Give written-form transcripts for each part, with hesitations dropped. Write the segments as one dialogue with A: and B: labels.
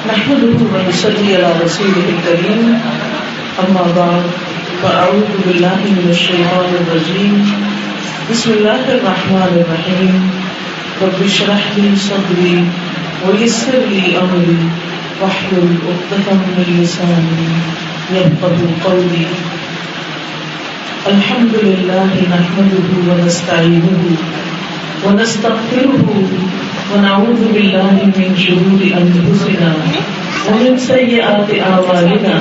A: نحمده ونصلي على رسوله الكريم أما بعد فأعوذ بالله من الشيطان الرجيم بسم الله الرحمن الرحيم رب اشرح لي صدري ويسر لي أمري واحلل عقدة من لساني يفقهوا قولي الحمد لله نحمده ونستعينه ونستغفره ونعوذ بالله من شرور أنفسنا ومن سيئات أعمالنا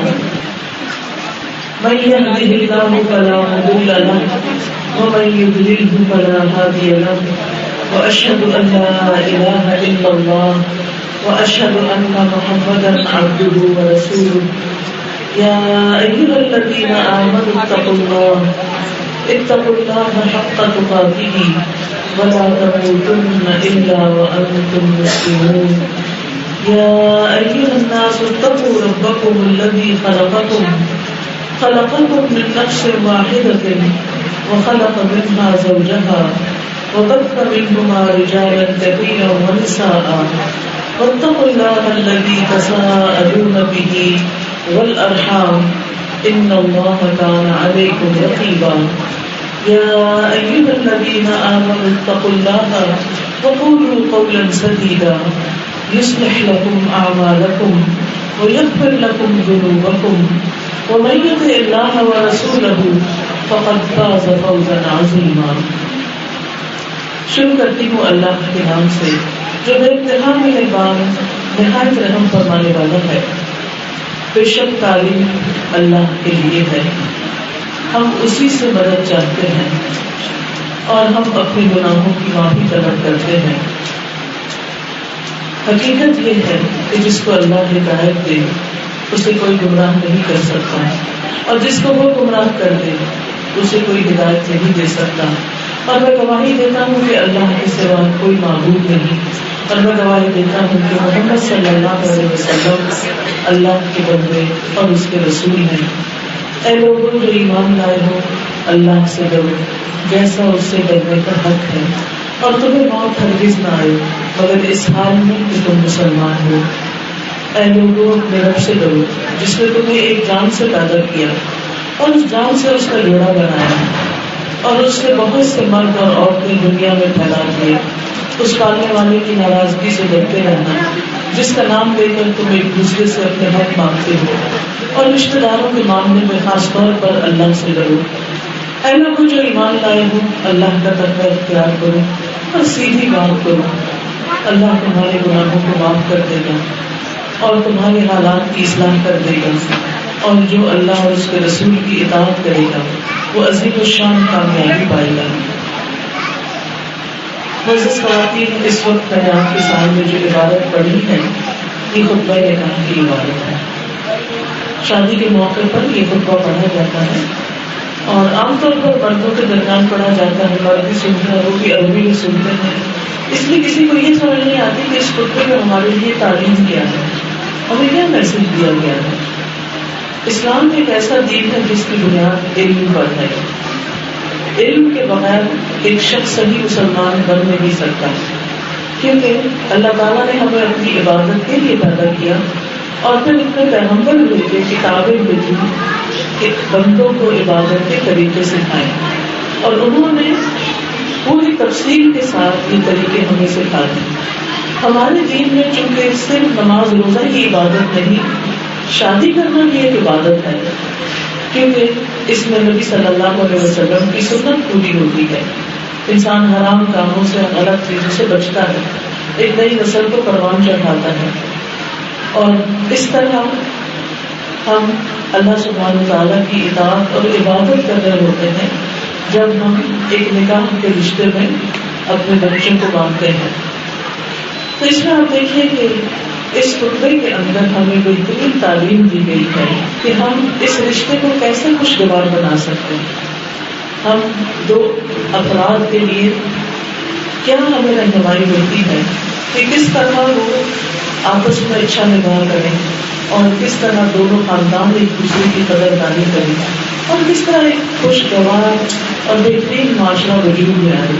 A: من يهده الله فلا مضل له ومن يضلله فلا هادي له وأشهد أن لا إله إلا الله وأشهد أن محمدا عبده ورسوله يا أيها الذين آمنوا اتقوا الله حق تقاته ولا تموتن إلا وأنتم مسلمون يا أيها الناس اتقوا ربكم الذي خلقكم من نفس واحدة وخلق منها زوجها وبث منهما رجالا كثيرا ونساء واتقوا الله الذي تساءلون به والأرحام إن الله كان عليكم رقيبا يا أيها الذين آمنوا اتقوا الله وقولوا قولا سديدا يصلح لكم أعمالكم ويغفر لكم ذنوبكم ومن يطع الله ورسوله فقد فاز فوزا عظيما. شروع کرتی ہوں اللہ کے نام سے جو بے انتہا مہربان نہایت رحم فرمانے والا ہے. بے شک تعلیم اللہ کے لیے ہے، ہم اسی سے مدد چاہتے ہیں اور ہم اپنے گناہوں کی معافی طلب کرتے ہیں. حقیقت یہ ہے کہ جس کو اللہ ہدایت دے اسے کوئی گمراہ نہیں کر سکتا اور جس کو وہ گمراہ کر دے اسے کوئی ہدایت نہیں دے سکتا. اور میں گواہی دیتا ہوں کہ اللہ کے سوا کوئی معبود نہیں، اور میں گواہی دیتا ہوں کہ محمد صلی اللہ علیہ وسلم اللہ کے بندے اور اس کے رسول ہیں. اے لوگوں جو ایمان لائے ہو اللہ سے ڈرو جیسا اس سے ڈرنے کا حق ہے، اور تمہیں موت ہرگز نہ آئے مگر اس حال میں کہ تم مسلمان ہو. اے لوگوں اپنے رب سے ڈرو جس نے تمہیں ایک جان سے پیدا کیا اور اس جان سے اس کا جوڑا بنایا، اور اس سے بہت سے مرد اور عورتیں دنیا میں پھیلا دیے. اس پالنے والے کی ناراضگی سے ڈرتے رہنا جس کا نام لے کر تم ایک دوسرے سے اپنے حق مانگتے ہو، اور رشتہ داروں کے معاملے میں خاص طور پر اللہ سے ڈرو. اے لوگوں جو ایمان لائے ہو اللہ کا تقوی اختیار کرو اور سیدھی بات کرو. اللہ تمہارے گناہوں کو معاف کر دے گا اور تمہارے حالات کی اصلاح کر دے گا، اور جو اللہ اور اس کے رسول کی اطاعت کرے گا وہ عظیم الشان کامیابی پائے گا. معزز خواتین، اس وقت میں نے آپ کے سامنے جو عبارت پڑھی ہے یہ خطبہ نکاح کی عبارت ہے. شادی کے موقع پر یہ خطبہ پڑھا جاتا ہے اور عام طور پر مردوں کے درمیان پڑھا جاتا ہے. مرد بھی سنتے ہیں، وہ بھی عربی میں سنتے ہیں. اس لیے کسی کو یہ سمجھ نہیں آتی کہ اس خطبے میں ہمارے لیے تعلیم کیا ہے، ہمیں کیا میسج دیا گیا ہے. اسلام ایک ایسا دین ہے جس کی بنیاد علم پر ہے. علم کے بغیر ایک شخص صحیح مسلمان بن نہیں سکتا، کیونکہ اللہ تعالیٰ نے ہمیں اپنی عبادت کے لیے پیدا کیا اور پھر اپنے پیغمبر بھیجے، کتابیں بھیجی کہ بندوں کو عبادت کے طریقے سکھائیں، اور انہوں نے پوری تفصیل کے ساتھ یہ طریقے ہمیں سکھا دی. ہمارے دین میں چونکہ صرف نماز روزہ ہی عبادت نہیں، شادی کرنا بھی ایک عبادت ہے، کیونکہ اس میں نبی صلی اللہ علیہ وسلم کی سنت پوری ہوتی ہے. انسان حرام کاموں سے، غلط چیزوں سے بچتا ہے، ایک نئی نسل کو پروان چڑھاتا ہے. اور اس طرح ہم اللہ سبحانہ تعالیٰ کی اطاعت اور عبادت کر رہے ہوتے ہیں جب ہم ایک نکاح کے رشتے میں اپنے بچوں کو باندھتے ہیں. تو اس میں آپ دیکھیں کہ اس خطبے کے اندر ہمیں بہترین تعلیم دی گئی ہے کہ ہم اس رشتے کو کیسے خوشگوار بنا سکتے ہیں. ہم دو افراد کے لیے کیا ہمیں رہنمائی ملتی ہے کہ کس طرح وہ آپس میں اچھا نبھا کریں اور کس طرح دونوں خاندان ایک دوسرے کی قدردانی کریں اور کس طرح ایک خوشگوار اور بہترین معاشرہ وجود میں آئے.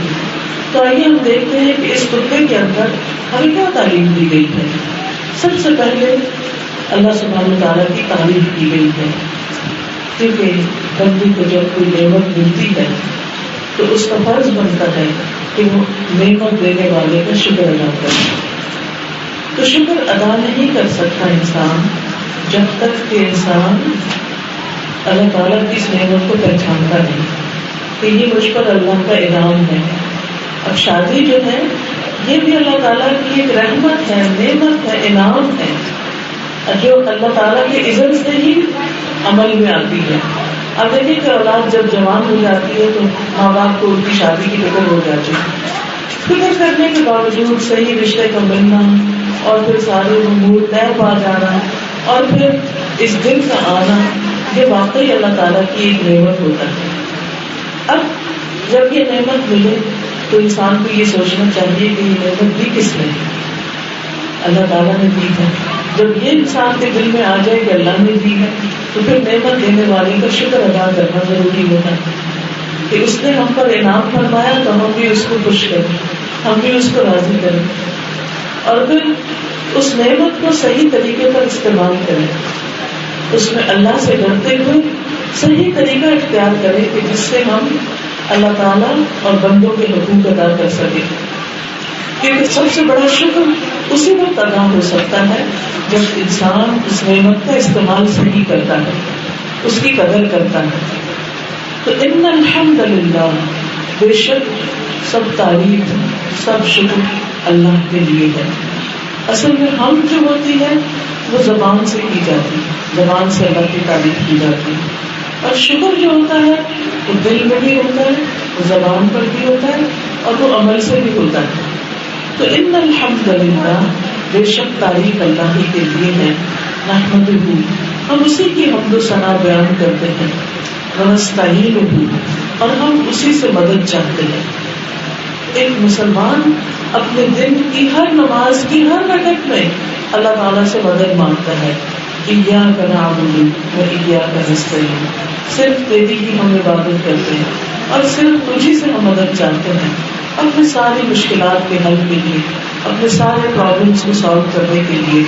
A: تو آئیے ہم دیکھتے ہیں کہ اس خطبے کے اندر ہمیں کیا تعلیم دی گئی ہے. سب سے پہلے اللہ سبحانہ تعالیٰ کی تعریف کی گئی ہے، کیونکہ بندے کو جب کوئی نعمت ملتی ہے تو اس کا فرض بنتا ہے کہ وہ نعمت دینے والے کا شکر ادا کرے. تو شکر ادا نہیں کر سکتا انسان جب تک کہ انسان اللہ تعالیٰ کی اس نعمت کو پہچانتا نہیں کہ یہ مجھ پر اللہ کا انعام ہے. اب شادی جو ہے یہ بھی اللہ تعالیٰ کی ایک رحمت ہے، نعمت ہے، انعام ہے، جو اللہ تعالیٰ کے اذن سے ہی عمل میں آتی ہے. اب دیکھیں کہ اولاد جب جوان ہو جاتی ہے تو ماں باپ کو ان کی شادی کی فکر ہو جاتی ہے. فکر کرنے کے باوجود صحیح رشتے کا ملنا اور پھر سارے امور طے پا جانا اور پھر اس دن کا آنا، یہ واقعی اللہ تعالیٰ کی ایک نعمت ہوتا ہے. اب جب یہ نعمت ملے تو انسان کو یہ سوچنا چاہیے کہ یہ نعمت دی کس نے؟ اللہ تعالیٰ نے دی ہے. جب یہ انسان کے دل میں آ جائے کہ اللہ نے دی ہے تو پھر نعمت دینے والے کا شکر ادا کرنا ضروری ہوتا ہے کہ اس نے ہم پر انعام فرمایا تو ہم بھی اس کو خوش کریں، ہم بھی اس کو راضی کریں اور پھر اس نعمت کو صحیح طریقے پر استعمال کریں. اس میں اللہ سے ڈرتے ہوئے صحیح طریقہ اختیار کریں کہ جس سے ہم اللہ تعالیٰ اور بندوں کے حقوق ادا کر سکیں. کیونکہ سب سے بڑا شکر اسی وقت ادا ہو سکتا ہے جب انسان اس نعمت کا استعمال صحیح کرتا ہے، اس کی قدر کرتا ہے. تو ان الحمد للہ، بے شک سب تعریف، سب شکر اللہ کے لیے ہے. اصل میں ہم جو ہوتی ہے وہ زبان سے کی جاتی ہے، زبان سے اللہ کی تعریف کی جاتی ہے، اور شکر جو ہوتا ہے وہ دل میں بھی ہوتا ہے، وہ زبان پر بھی ہوتا ہے اور وہ عمل سے بھی ہوتا ہے. تو ان الحمد للہ، بے شک تعریف اللہ ہی کے لیے ہے. نحمدہ، ہم اسی کی حمد و ثنا بیان کرتے ہیں. ونستعینہ، اور ہم اسی سے مدد چاہتے ہیں. ایک مسلمان اپنے دن کی ہر نماز کی ہر رکعت میں اللہ تعالیٰ سے مدد مانگتا ہے. ایاک نعبد و ایاک نستعین، صرف تیری ہی ہم عبادت کرتے ہیں اور صرف تجھی سے ہم مدد چاہتے ہیں اپنی ساری مشکلات کے حل کے لیے، اپنے سارے پرابلمس کو سالو کرنے کے لیے.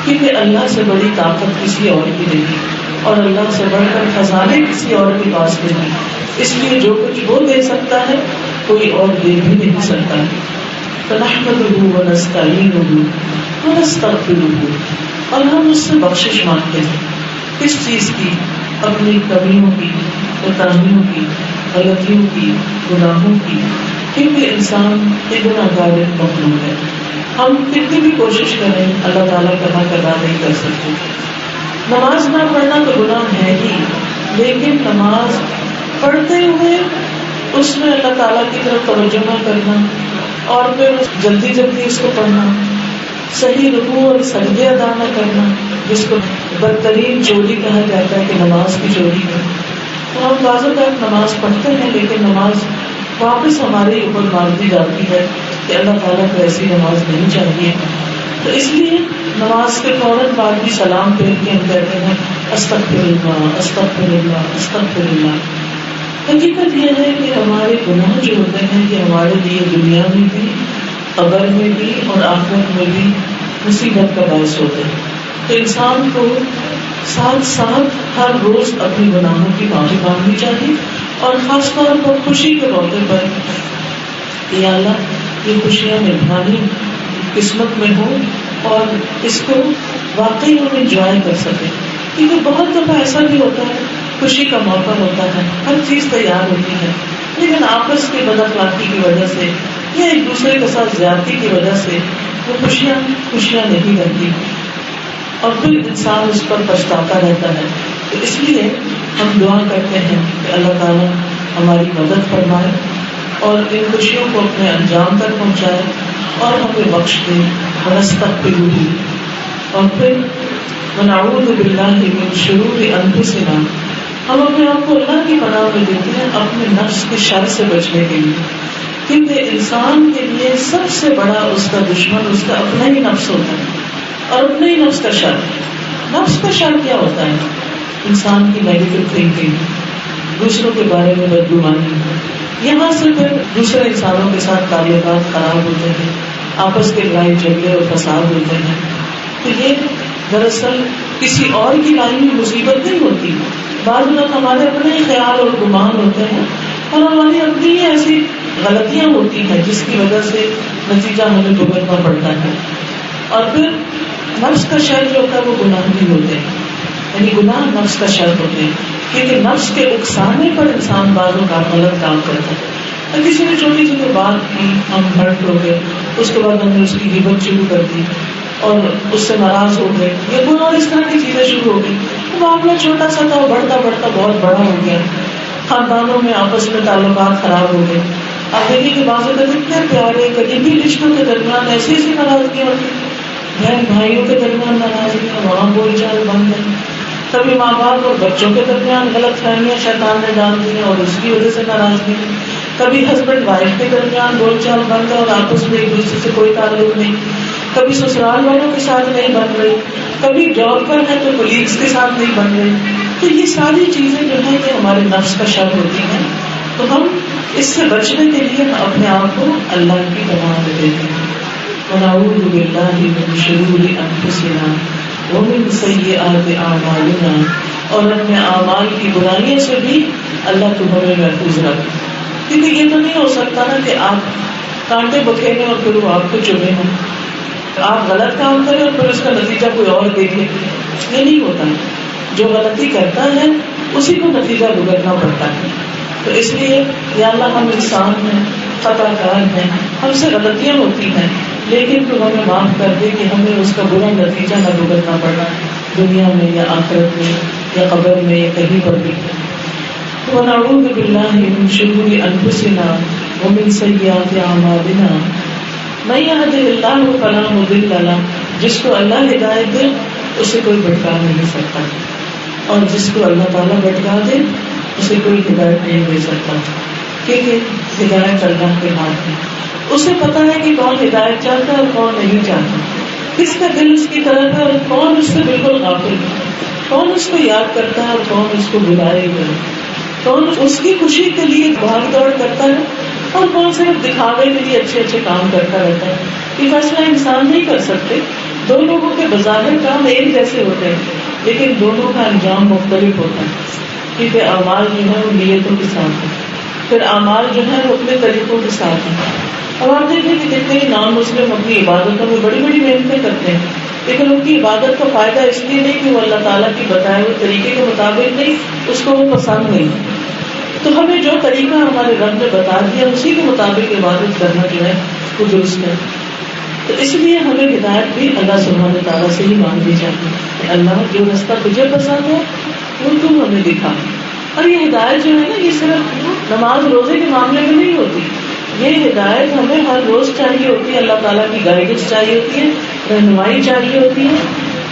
A: کیونکہ اللہ سے بڑی طاقت کسی اور کی نہیں اور اللہ سے بڑھ کر خزانے کسی اور کے پاس نہیں. اس لیے جو کچھ وہ دے سکتا ہے کوئی اور دے بھی نہیں سکتا. فنحمدہ ونستعینہ ونستغفرہ، اور ہم اس سے بخشش مانگتے ہیں. کس چیز کی؟ اپنی کمیوں کی، کوتاہیوں کی، غلطیوں کی، گناہوں کی. کیونکہ انسان اتنا غالب مخلوق ہے، ہم کتنی بھی کوشش کریں اللہ تعالیٰ کا حق ادا نہیں کر سکتے. نماز نہ پڑھنا تو گناہ ہے ہی، لیکن نماز پڑھتے ہوئے اس میں اللہ تعالیٰ کی طرف توجہ نہ کرنا اور پھر جلدی جلدی اس کو پڑھنا، صحیح رکوع اور سجدے ادا نہ کرنا، جس کو بدترین چوری کہا جاتا ہے کہ نماز کی چوری ہے. تو ہم بعض اوقات نماز پڑھتے ہیں لیکن نماز واپس ہمارے اوپر مار دی جاتی ہے کہ اللہ تعالیٰ کو ایسی نماز نہیں چاہیے. تو اس لیے نماز کے فوراً بعد بھی سلام پھیر کے ہم کہتے ہیں استغفر اللہ، استغفر اللہ، استغفر اللہ. حقیقت یہ ہے کہ ہمارے گناہ جو ہوتے ہیں یہ ہمارے لیے دنیا میں بھی، قبر میں بھی اور آخرت میں بھی مصیبت کا باعث ہوتے ہیں. تو انسان کو ساتھ ساتھ ہر روز اپنے گناہوں کی معافی مانگنی چاہیے اور خاص طور پر خوشی کے موقع پر یا اللہ یہ خوشیاں نبھانی قسمت میں ہوں اور اس کو واقعی ہم انجوائے کر سکیں. کیونکہ بہت دفعہ ایسا بھی ہوتا ہے، خوشی کا موقع ہوتا ہے، ہر چیز تیار ہوتی ہے، لیکن آپس کی بد اخلاقی کی وجہ سے یا ایک دوسرے کے ساتھ زیادتی کی وجہ سے وہ خوشیاں نہیں رہتی اور پھر انسان اس پر پچھتاتا رہتا ہے. تو اس لیے ہم دعا کرتے ہیں کہ اللہ تعالیٰ ہماری مدد فرمائے اور ان خوشیوں کو اپنے انجام تک پہنچائے اور ہمیں بخش دے. ونستغفرہ، اور پھر ونعوذ باللہ من شرور انفسنا، ہم اپنے آپ کو اللہ کی پناہ میں دیتے ہیں اپنے نفس کے شر سے بچنے کے لیے. کیونکہ انسان کے لیے سب سے بڑا اس کا دشمن اس کا اپنا ہی نفس ہوتا ہے اور اپنے ہی نفس کا شر. نفس کا شر کیا ہوتا ہے؟ انسان کی نیگیٹو تھنکنگ، دوسروں کے بارے میں بدگمانی، یہاں سے پھر دوسرے انسانوں کے ساتھ تعلقات خراب ہوتے ہیں، آپس کے لڑائی جھگڑے اور فساد ہوتے ہیں. تو یہ دراصل کسی اور کی لائی ہوئی مصیبت نہیں ہوتی. بعض لوگ ہمارے اپنے خیال اور گمان ہوتے ہیں اور ہماری اپنی ایسی غلطیاں ہوتی ہیں جس کی وجہ سے نتیجہ ہمیں بھگتنا پڑتا ہے. اور پھر نفس کا شر جو ہوتا ہے وہ گناہ نہیں ہوتے ہیں، یعنی گناہ نفس کا شر ہوتے ہیں، کیونکہ نفس کے اکسانے پر انسان بعضوں کا غلط کام کرتا ہے. اور کسی نے چھوٹی سی بات کی، ہم ہرٹ ہو گئے، اس کے بعد ہم نے اس کی غیبت شروع کر دی اور اس سے ناراض ہو گئے، یا کوئی اور اس طرح کی چیزیں شروع ہو گئی. تو معاملہ چھوٹا سا تھا، بڑھتا بڑھتا بہت بڑا ہو گیا. خاندانوں میں آپس میں تعلقات خراب ہو گئے. آپ دیکھیے کہ بعض اوقات اتنے پیارے قریبی رشتوں کے درمیان ایسی ایسی ناراضگیاں ہوتی، بہن بھائیوں کے درمیان ناراضگیاں، وہاں بول چال بند ہے. کبھی ماں باپ اور بچوں کے درمیان غلط فہمیاں شیطان نے ڈال دی ہیں اور اس کی وجہ سے ناراضگی. کبھی ہسبینڈ وائف کے درمیان بول چال بند ہے اور آپس میں ایک دوسرے سے کوئی تعلق نہیں. کبھی سسرال والوں کے ساتھ نہیں بن رہی، کبھی جاب پر ہے تو کولیگس کے ساتھ نہیں بن رہی. تو یہ ساری چیزیں جو ہیں یہ ہمارے نفس کا شر ہوتی ہیں. تو ہم اس سے بچنے کے لیے اپنے آپ کو اللہ کی پناہ میں دیتے ہیں. ونعوذ باللہ من شرور انفسنا ومن سیئات اعمالنا، اور اپنے اعمال کی برائیوں سے بھی اللہ تمہیں محفوظ رکھے. کیونکہ یہ تو نہیں ہو سکتا نا کہ آپ کانٹے بکھیریں اور پھر وہ آپ کو چنے ہوں، آپ غلط کام کریں اور پھر اس کا نتیجہ کوئی اور دیکھے. یہ نہیں ہوتا. جو غلطی کرتا ہے اسی کو نتیجہ بھگتنا پڑتا ہے. تو اس لیے یا اللہ ہم انسان ہیں، خطا کار ہیں، ہم سے غلطیاں ہوتی ہیں، لیکن تو ہمیں معاف کر دے کہ ہمیں اس کا برا نتیجہ نہ بھگتنا پڑا دنیا میں یا آخرت میں یا قبر میں یا کہیں پر بھی. ونعوذ باللہ من شرور انفسنا ومن سیئات اعمالنا من یہدہ اللہ فلا مضل لہ، جس کو اللہ ہدایت دے اسے کوئی بھٹکا نہیں سکتا، اور جس کو اللہ تعالیٰ بھٹکا دے اسے کوئی ہدایت نہیں دے سکتا. کیونکہ ہدایت اللہ کے ہاتھ میں، اسے پتا ہے کہ کون ہدایت چاہتا ہے اور کون نہیں چاہتا، کس کا دل اس کی طرف ہے اور کون اس سے بالکل غافل ہے، کون اس کو یاد کرتا ہے اور کون اس کو بلائے گا، کون اس کی خوشی کے لیے بھاگ دوڑ کرتا ہے اور کون صرف دکھاوے کے لیے اچھے اچھے کام کرتا رہتا ہے. یہ فیصلہ انسان نہیں کر سکتے. دو لوگوں کے بظاہر کام ایک جیسے ہوتے ہیں لیکن دونوں کا انجام مختلف ہوتا ہے، کیونکہ اعمال جو ہے وہ نیتوں کے ساتھ ہیں، پھر اعمال جو ہے وہ اپنے طریقوں کے ساتھ ہیں. اب آپ دیکھیں کہ جتنے نان مسلم اپنی عبادتوں میں بڑی بڑی محنتیں کرتے ہیں، لیکن ان کی عبادت کا فائدہ اس لیے نہیں کہ وہ اللہ تعالیٰ کی بتائے ہوئے طریقے کے مطابق نہیں، اس کو وہ پسند نہیں. تو ہمیں جو طریقہ ہمارے رب نے بتا دیا اسی کے مطابق عبادت کرنا جو ہے وہ درست ہے. تو اس لیے ہمیں ہدایت بھی اللہ سبحانہ تعالیٰ سے ہی مانگنی چاہیے کہ اللہ جو رستہ تجھے پسند ہے وہ تم ہمیں دکھا. اور یہ ہدایت جو ہے نا یہ صرف نماز روزے کے معاملے میں نہیں ہوتی، یہ ہدایت ہمیں ہر روز چاہیے ہوتی ہے. اللہ تعالیٰ کی گائیڈنس چاہیے ہوتی ہے، رہنمائی چاہیے ہوتی ہے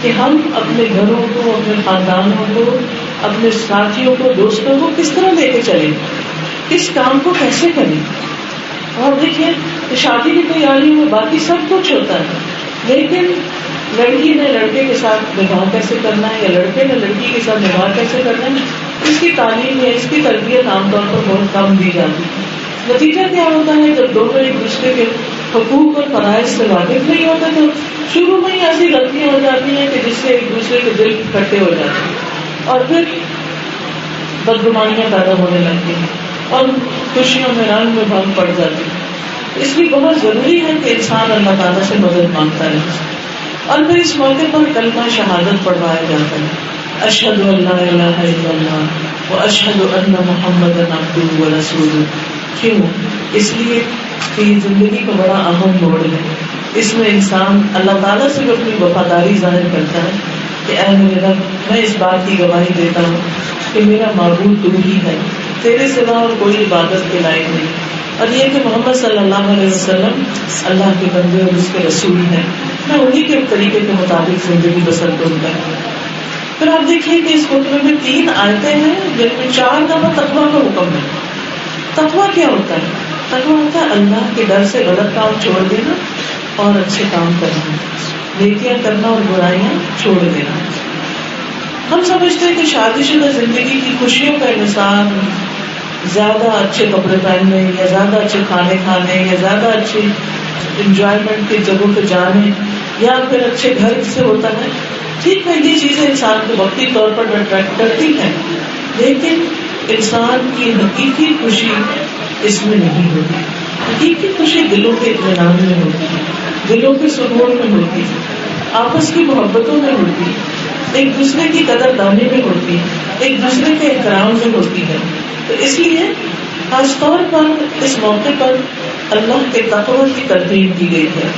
A: کہ ہم اپنے گھروں کو، اپنے خاندانوں کو، اپنے ساتھیوں کو، دوستوں کو کس طرح لے کے چلیں، کس کام کو کیسے کریں. اور دیکھیے شادی کی تیاری میں باقی سب کچھ ہوتا ہے، لیکن لڑکی نے لڑکے کے ساتھ نکاح کیسے کرنا ہے یا لڑکے نے لڑکی کے ساتھ نکاح کیسے کرنا ہے، اس کی تعلیم یا اس کی تربیت عام طور پر بہت کم دی جاتی ہے. نتیجہ کیا ہوتا ہے جب دونوں ایک دوسرے کے حقوق اور فرائض سے واقف نہیں ہوتے تو شروع میں ہی ایسی غلطیاں ہو جاتی ہیں کہ جس سے ایک دوسرے کے دل کھٹے ہو جاتے ہیں اور پھر بدگمانیاں پیدا ہونے لگتی ہیں اور خوشیوں میں رنگ میں بھنگ پڑ جاتی ہے. اس لیے بہت ضروری ہے کہ انسان اللہ تعالیٰ سے مدد مانگتا رہے. اور پھر اس موقع پر کلمہ شہادت پڑھوایا جاتا ہے، اشہد ان لا الہ الا اللہ واشہد ان محمدا عبدہ ورسولہ. کیوں؟ اس لیے کہ یہ زندگی کا بڑا اہم موڑ ہے. اس میں انسان اللہ تعالیٰ سے بھی اپنی وفاداری ظاہر کرتا ہے کہ اے میرے رب، میں اس بات کی گواہی دیتا ہوں کہ میرا معبود تو ہی ہے، تیرے سوا اور کوئی عبادت کے لائق نہیں، اور یہ کہ محمد صلی اللہ علیہ وسلم اللہ کے بندے اور اس کے رسول ہیں، میں انہی کے طریقے کے مطابق زندگی بسر کروں گا. پھر آپ دیکھیے کہ اس خطبے میں 3 آیتیں ہیں جن میں 4 دفعہ تقویٰ کا حکم ہے. تقویٰ کیا ہوتا ہے؟ تقویٰ ہوتا ہے اللہ کے ڈر سے غلط کام چھوڑ دینا اور اچھے کام کرنا، نیکیاں کرنا اور برائیاں چھوڑ دینا. ہم سمجھتے ہیں کہ شادی شدہ زندگی کی خوشیوں کا انحصار زیادہ اچھے کپڑے پہننے یا زیادہ اچھے کھانے کھانے یا زیادہ اچھی انجوائمنٹ کی جگہوں پہ جانے یا پھر اچھے گھر سے ہوتا ہے. ٹھیک ہے یہ چیزیں انسان کو وقتی طور پر اٹریکٹ کرتی ہیں، لیکن انسان کی حقیقی خوشی اس میں نہیں ہوتی. حقیقی خوشی دلوں کے اطمینان میں ہوتی ہے، دلوں کے سکون میں ہوتی ہے، آپس کی محبتوں میں ہوتی ہے، ایک دوسرے کی قدر دانی میں ہوتی ہے، ایک دوسرے کے احترام میں ہوتی ہے. تو اس لیے خاص طور پر اس موقع پر اللہ کے تقوی کی ترغیب دی گئی ہے.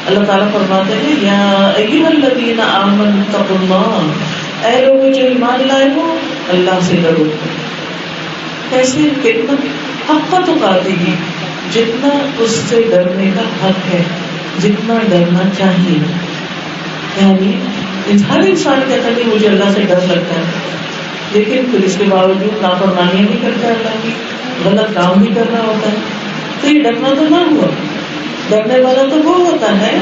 A: اللہ تعالیٰ فرماتے ہیں یا ایھا الذین آمنوا اتقوا اللہ، اے لوگوں جو ایمان لائے ہو اللہ سے ڈرو. کیسے؟ کتنا؟ حق تقاته، جتنا اس سے ڈرنے کا حق ہے، جتنا ڈرنا چاہیے. یعنی ہر انسان کہتا ہے کہ مجھے اللہ سے ڈر لگتا ہے، لیکن پھر اس کے باوجود نافرمانیاں بھی کرتا ہے، اللہ کی غلط کام بھی کر رہا ہوتا ہے. تو یہ ڈرنا تو نہ ہوا. ڈرنے والا تو وہ ہوتا ہے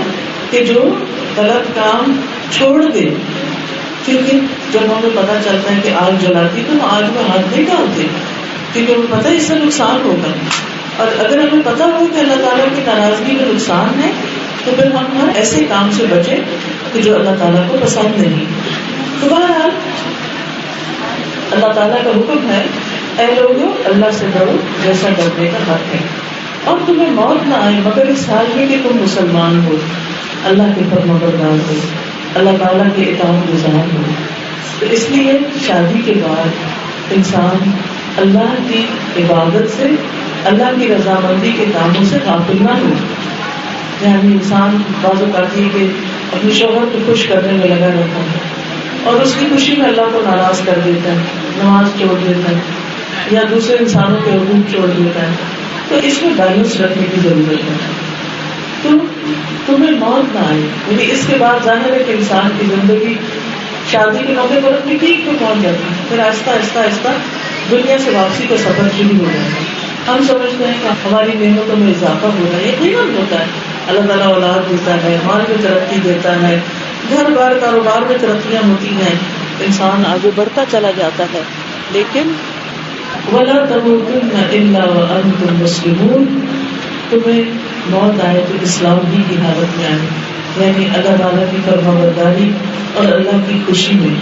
A: کہ جو غلط کام چھوڑ دے. کیونکہ جب ہمیں پتہ چلتا ہے کہ آگ جلاتی تو ہم آگ میں ہاتھ نہیں ڈالتے، کیونکہ ہمیں پتہ ہے اس سے نقصان ہوگا. اور اگر ہمیں پتہ ہو کہ اللہ تعالیٰ کی ناراضگی میں نقصان ہے تو پھر ہم ہر ایسے کام سے بچیں کہ جو اللہ تعالیٰ کو پسند نہیں. تو بہرحال اللہ تعالیٰ کا حکم ہے اے لوگوں اللہ سے ڈرو جیسا ڈرنے کا حق ہے، اور تمہیں موت نہ آئے مگر اس حال میں کہ تم مسلمان ہو، اللہ کے فرمانبردار ہو، اللہ تعالیٰ کے اطاعت گزار ہو. تو اس لیے شادی کے بعد انسان اللہ کی عبادت سے، اللہ کی رضامندی کے کاموں سے غافل نہ ہو. یعنی انسان بعض اوقات یہ کہ اپنے شوہر کو خوش کرنے میں لگا رہتا ہے اور اس کی خوشی میں اللہ کو ناراض کر دیتا ہے، نماز چھوڑ دیتا ہے یا دوسرے انسانوں کے حقوق چھوڑ دیتا ہے. تو اس میں بیلنس رکھنے کی ضرورت ہے. تو تمہیں موت نہ آئے، یعنی اس کے بعد ظاہر ہے کہ انسان کی زندگی شادی کے موقع پر اپنی پیک پہ پہنچ جاتی ہے، پھر آہستہ آہستہ آہستہ دنیا سے واپسی کا سفر شروع ہو جاتا ہے. ہم سمجھتے ہیں کہ ہماری نعمتوں میں اضافہ ہو رہا ہے، یقیناً ہوتا ہے. اللہ تعالیٰ اولاد دیتا ہے، مال میں ترقی دیتا ہے، گھر بار کاروبار میں ترقیاں ہوتی ہیں، انسان آگے بڑھتا چلا جاتا ہے. لیکن وَلَا تَمُوتُنَّ إِلَّا وَأَنْتُمْ مُسْلِمُونَ، تمہیں موت آئے تو اسلام ہی کی حالت میں آئے، یعنی اللہ تعالیٰ کی فرمانبرداری اور اللہ کی خوشی میں.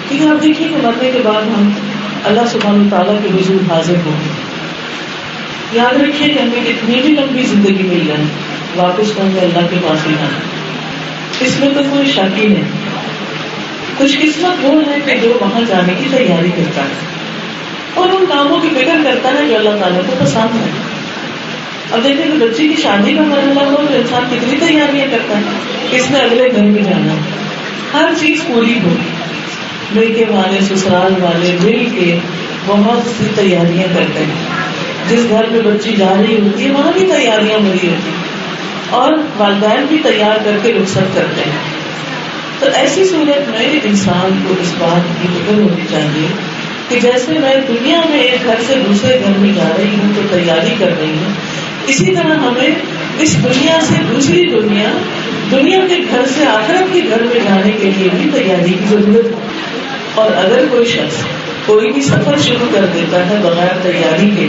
A: کیونکہ آپ دیکھیے کہ مرنے کے بعد ہم اللہ سبحانہ تعالیٰ کے حضور حاضر ہوں گے. یاد رکھیے کہ ہمیں اتنی بھی لمبی زندگی مل جائے واپس تو ہمیں اللہ کے پاس ہی آنا، اس میں تو کوئی شک ہی نہیں. خوش قسمت وہ ہے کہ جو وہاں جانے کی تیاری کرتا ہے اور ان کاموں کی فکر کرتا ہے جو اللہ تعالیٰ کو پسند ہے. اب دیکھیں کہ بچی کی شادی کا مرحلہ ہو تو انسان کتنی تیاریاں کرتا ہے، اس نے اگلے گھر میں جانا، ہر چیز پوری ہو، میکے والے سسرال والے مل کے بہت سی تیاریاں کرتے ہیں. جس گھر میں بچی جا رہی ہوتی ہے وہاں بھی تیاریاں ہو رہی ہوتی ہیں اور والدین بھی تیار کر کے رخصت کرتے ہیں. تو ایسی صورت میں انسان کو اس بات کی فکر ہونی چاہیے کہ جیسے میں دنیا میں ایک گھر سے دوسرے گھر میں جا رہی ہوں تو تیاری کر رہی ہوں، اسی طرح ہمیں اس دنیا سے دوسری دنیا، دنیا کے گھر سے آخرت کے گھر میں جانے کے لیے بھی تیاری کی ضرورت ہے. اور اگر کوئی شخص کوئی بھی سفر شروع کر دیتا ہے بغیر تیاری کے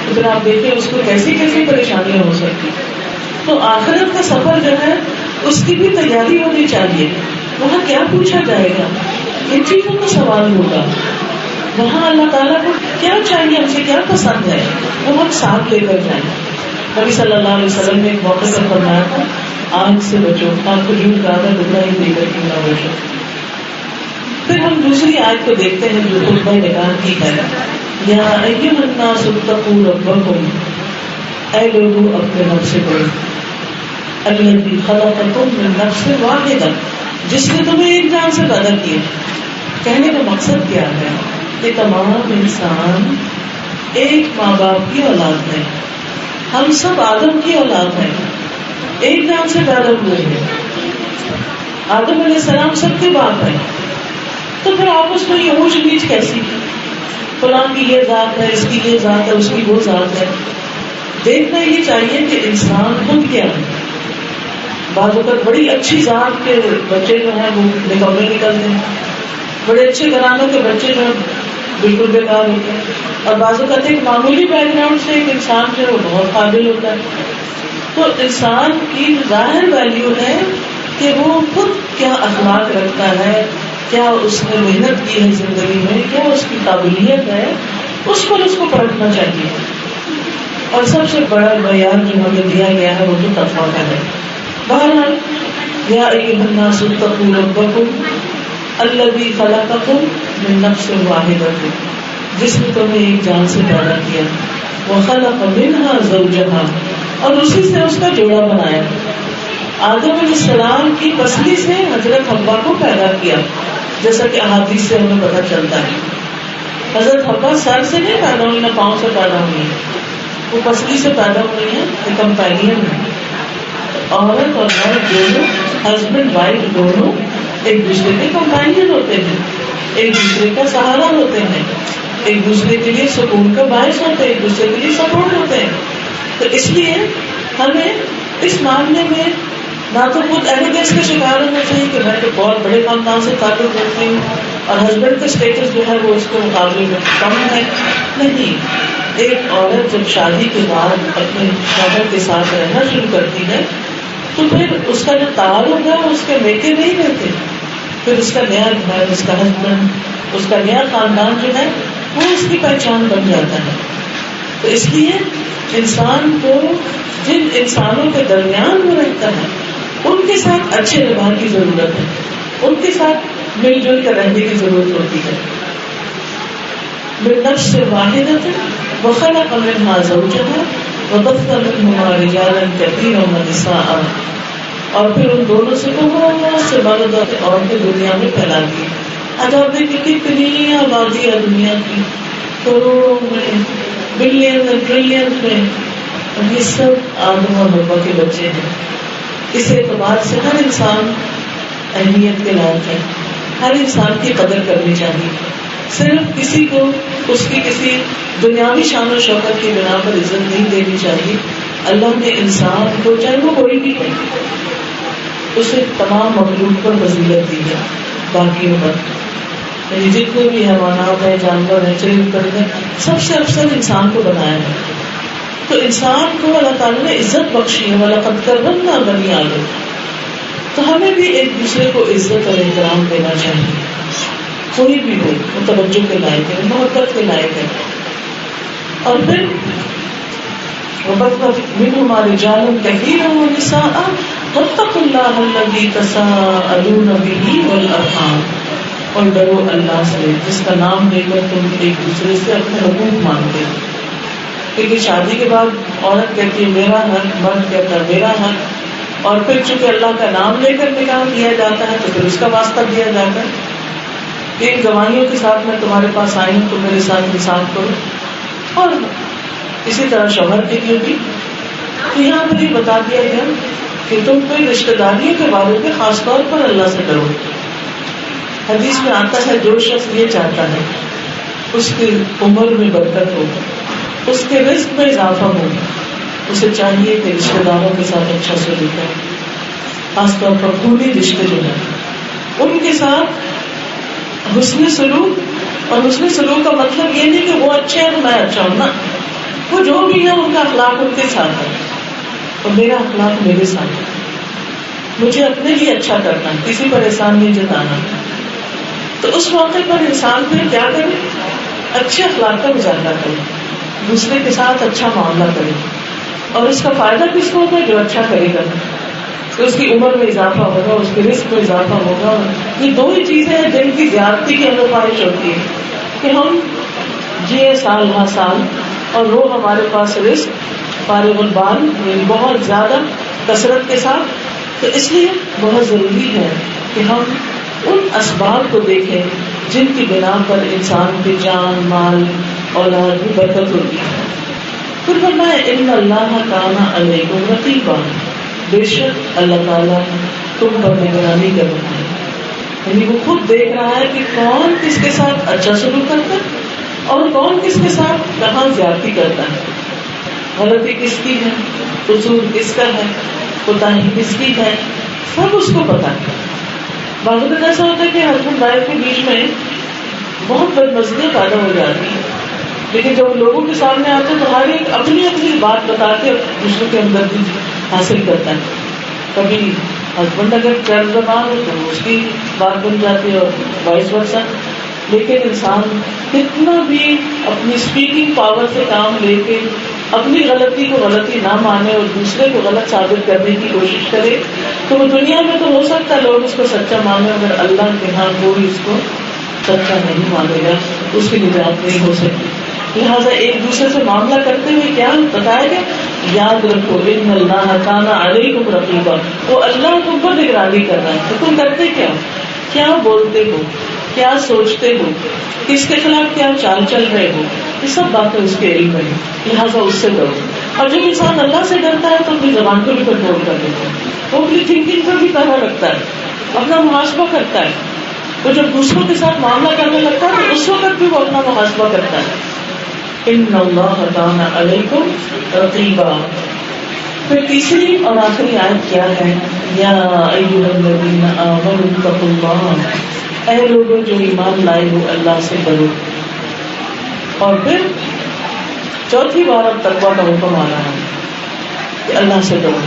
A: تو پھر آپ دیکھیں اس کو کیسی کیسی پریشانیاں ہو سکتی. تو آخرت کا سفر جو ہے اس کی بھی تیاری ہونی چاہیے. وہاں کیا پوچھا جائے گا، ان چیزوں کا سوال ہوگا. وہاں اللہ تعالیٰ کو کیا چاہیے، ہم سے کیا پسند ہے، وہ ہم ساتھ لے کر جائیں. نبی صلی اللہ علیہ وسلم نے ایک موقع پر فرمایا تھا آگ سے بچو، آپ کو جھوٹ کا آدھا ٹکڑا ہی دے کر کے نہ بچو. پھر ہم دوسری آیت کو دیکھتے ہیں جو خطبہ نکاح کی ہے. یا ایھا الناس اتقوا ربکم، اے لوگوں اپنے رب سے ڈرو، الذی خلقکم من نفس واحدہ، جس نے تمہیں ایک جان سے پیدا کیا. کہنے کا مقصد کیا ہے کہ تمام انسان ایک ماں باپ کی اولاد ہے، ہم سب آدم کی اولاد ہیں، ایک جان سے پیدا ہوئے ہیں. آدم علیہ السلام سب کے باپ ہیں. تو پھر آپس میں یہ اونچ نیچ کیسی، فلاں کی یہ ذات ہے، اس کی یہ ذات ہے، اس کی وہ ذات ہے. دیکھنا یہ چاہیے کہ انسان خود کیا ہے. بعض اوقات بڑی اچھی ذات کے بچے جو ہیں وہ نکمے نکلتے ہیں، بڑے اچھے گھرانوں کے بچے جو ہیں بالکل بیکار ہوتے ہیں، اور بعض اوقات ایک معمولی بیک گراؤنڈ سے ایک انسان جو ہے وہ بہت قابل ہوتا ہے. تو انسان کی ظاہر ویلیو ہے کہ وہ خود کیا اخلاق رکھتا ہے، کیا اس نے محنت کی ہے زندگی میں، کیا اس کی قابلیت ہے، اس پر اس کو پرکھنا چاہیے. اور سب سے بڑا معیار جو ہمیں دیا گیا ہے وہ تو تقویٰ کا ہے. بہرحال یا ایھا الناس اتقوا ربکم الذی خلقکم من نفس واحدۃ، جس نے تمہیں ایک جان سے پیدا کیا، وخلق منہا زوجہا، اور اسی سے اس کا جوڑا بنایا. آدم علیہ السلام کی پسلی سے حضرت حوا کو پیدا کیا، جیسا کہ احادیث سے ہمیں پتہ چلتا ہے. حضرت حوا سر سے نہیں پیدا ہوئی، نہ پاؤں سے پیدا ہوئی ہے، وہ پسلی سے پیدا ہوئی ہیں. یہ کمپینین ہے. عورت اور مرد دونوں، ہسبینڈ وائف دونوں ایک دوسرے کے کمپینین ہوتے ہیں، ایک دوسرے کا سہارا ہوتے ہیں، ایک دوسرے کے لیے سکون کا باعث ہوتے ہیں، ایک دوسرے کے لیے سپورٹ ہوتے ہیں. تو اس لیے ہمیں اس معاملے میں نہ تو خود ایروگینس کا شکار ہونا چاہیے کہ میں تو بہت بڑے خاندان سے تعلق رکھتی ہوں اور ہسبینڈ کا اسٹیٹس جو ہے وہ اس کے مقابلے میں کم ہے. نہیں، ایک عورت جب شادی کے بعد اپنے شوہر کے ساتھ رہنا شروع کرتی ہے تو پھر اس کا جو تعلق ہے اس کے میکے نہیں رہتے. پھر اس کا نیا گھر، اس کا ہسبینڈ، اس کا نیا خاندان جو ہے وہ اس کی پہچان بن جاتا ہے. تو اس لیے انسان کو جن انسانوں کے درمیان وہ رہتا ہے ان کے ساتھ اچھے ویوہار کی ضرورت ہے، ان کے ساتھ مل جل کر رہنے کی ضرورت ہوتی ہے. من نفس واحدۃ وخلق منہا زوجہا وبث منہما رجالا کثیرا ونساء، اور پھر ان دونوں سے بہت سے مرد اور عورتیں دنیا میں پھیلا دی. آج آپ دیکھیں کتنی آبادی ہے دنیا کی، کروڑوں میں، بلین اور ٹریلین میں، اور یہ سب آدم اور حوا کے بچے ہیں. اس اعتبار سے ہر انسان اہمیت کے لائق ہے، ہر انسان کی قدر کرنی چاہیے. صرف کسی کو اس کی کسی دنیاوی شان و شوکت کی بنا پر عزت نہیں دینی چاہیے. اللہ نے انسان کو، چاہے وہ کوئی بھی ہے، اسے تمام مخلوق پر فضیلت دی ہے باقیوں پر. یعنی جتنے بھی حیوانات ہیں، جانور ہیں، چرند پرندے، سب سے افضل انسان کو بنایا ہے. تو انسان کو اللہ تعالیٰ نے عزت بخشی ہے، وَلَقَدْ كَرَّمْنَا بَنِي آدَمَ. تو ہمیں بھی ایک دوسرے کو عزت اور احترام دینا چاہیے. کوئی بھی ہو وہ توجہ کے لائق ہے، محبت کے لائق ہے. اور پھر وَبَثَّ مِنْهُمَا رِجَالًا كَثِيرًا وَنِسَاءً وَاتَّقُوا اللَّهَ الَّذِي تَسَاءَلُونَ بِهِ وَالْأَرْحَامَ، اور ڈرو اللہ سے جس کا نام لے کر تم ایک دوسرے سے اپنے حقوق مانگتے ہو. کیونکہ شادی کے بعد عورت کہتی ہے میرا حق، مرد کہتا ہے میرا حق، اور پھر چونکہ اللہ کا نام لے کر نکاح کیا جاتا ہے تو پھر اس کا واسطہ دیا جاتا ہے. ان گواہیوں کے ساتھ میں تمہارے پاس آئی ہوں، تم میرے ساتھ انصاف کرو. اور اسی طرح شوہر کے لیے بھی تو یہاں پر یہ بتا دیا گیا کہ تم کوئی رشتے داریوں کے بارے میں خاص طور پر اللہ سے کرو. حدیث میں آتا ہے جو شخص یہ چاہتا ہے اس کی عمر میں برکت ہو، اس کے رزق میں اضافہ ہو، اسے چاہیے کہ رشتے داروں کے ساتھ اچھا سلوک کرے. خاص طور پر خونی رشتے جو ہیں ان کے ساتھ حسن سلوک. اور حسن سلوک کا مطلب یہ نہیں کہ وہ اچھے ہیں تو میں اچھا ہوں نا، وہ جو بھی ہے ان کا اخلاق ان کے ساتھ ہے اور میرا اخلاق میرے ساتھ ہے. مجھے اپنے لیے اچھا کرنا، کسی پر احسان نہیں جتانا. تو اس موقع پر انسان پھر کیا کرے؟ اچھے اخلاق کا مظاہرہ کرے، دوسرے کے ساتھ اچھا معاملہ کرے. اور اس کا فائدہ کس کو ہوگا؟ جو اچھا کرے گا. تو اس کی عمر میں اضافہ ہوگا، اس کے رزق میں اضافہ ہوگا. یہ دو ہی چیزیں ہیں جن کی زیادتی کی ہمیں خواہش ہوتی ہے کہ ہم جیے سال ہاں سال اور وہ ہمارے پاس رزق فارغ البال، یعنی بہت زیادہ کثرت کے ساتھ. تو اس لیے بہت ضروری ہے کہ ہم ان اسباب کو دیکھیں جن کی بنا پر انسان کی جان، مال، اولاد میں برکت ہوتی ہے. پھر فرمایا ان اللہ کان علیکم رقیبا، بے شک اللہ تعالیٰ تم پر نگرانی کر رہا ہے. یعنی وہ خود دیکھ رہا ہے کہ کون کس کے ساتھ اچھا سلوک کرتا ہے اور کون کس کے ساتھ کہاں زیادتی کرتا ہے، غلطی کس کی ہے، قصور کس کا ہے، کوتاہی کس کی ہے، سب اس کو پتا ہے. بعض اوقات ایسا ہوتا ہے کہ ہسبینڈ وائف کے بیچ میں بہت بدمزگیاں پیدا ہو جاتی ہیں، لیکن جب لوگوں کے سامنے آتے ہیں تو ہر ایک اپنی اپنی بات بتا کے دوسروں کے اندر بھی حاصل کرتا ہے. کبھی ہسبینڈ اگر چار زبان ہو تو اس کی بات بن جاتی ہے اور وائس ورسا. لیکن انسان کتنا بھی اپنی اسپیکنگ پاور سے کام لے کے اپنی غلطی کو غلطی نہ مانے اور دوسرے کو غلط ثابت کرنے کی کوشش کرے تو وہ دنیا میں تو ہو سکتا ہے لوگ اس کو سچا مانے، اگر اللہ کے ہاں کوئی اس کو سچا نہیں مانے گا اس کی نجات نہیں ہو سکتی. لہٰذا ایک دوسرے سے معاملہ کرتے ہوئے کیا بتایا گیا، یاد رکھو ان اللہ کان علیکم رقیبا، وہ اللہ تم پر نگرانی کر رہا ہے. تو تم کرتے کیا بولتے ہو، کیا سوچتے ہو، کس کے خلاف کیا چال چل رہے ہو، یہ سب باتیں اس کے علم میں. لہٰذا اس سے ڈرو. اور جب انسان اللہ سے ڈرتا ہے تو اپنی زبان کو بھی کنٹرول کر لیتا ہے، وہ اپنی تھنکنگ پر بھی پہرا رکھتا ہے، اپنا محاسبہ کرتا ہے. وہ جب دوسروں کے ساتھ معاملہ کرنے لگتا ہے تو اس وقت بھی وہ اپنا محاسبہ کرتا ہے. ان اللہ کان علیکم رقیبا. پھر تیسری اور آخری آیت کیا ہے، یا ایھا الذین آمنوا اتقوا اللہ، اے لوگوں جو ایمان لائے ہو اللہ سے ڈرو. اور پھر چوتھی بار اب تقویٰ کا حکم آ رہا ہے کہ اللہ سے ڈرو.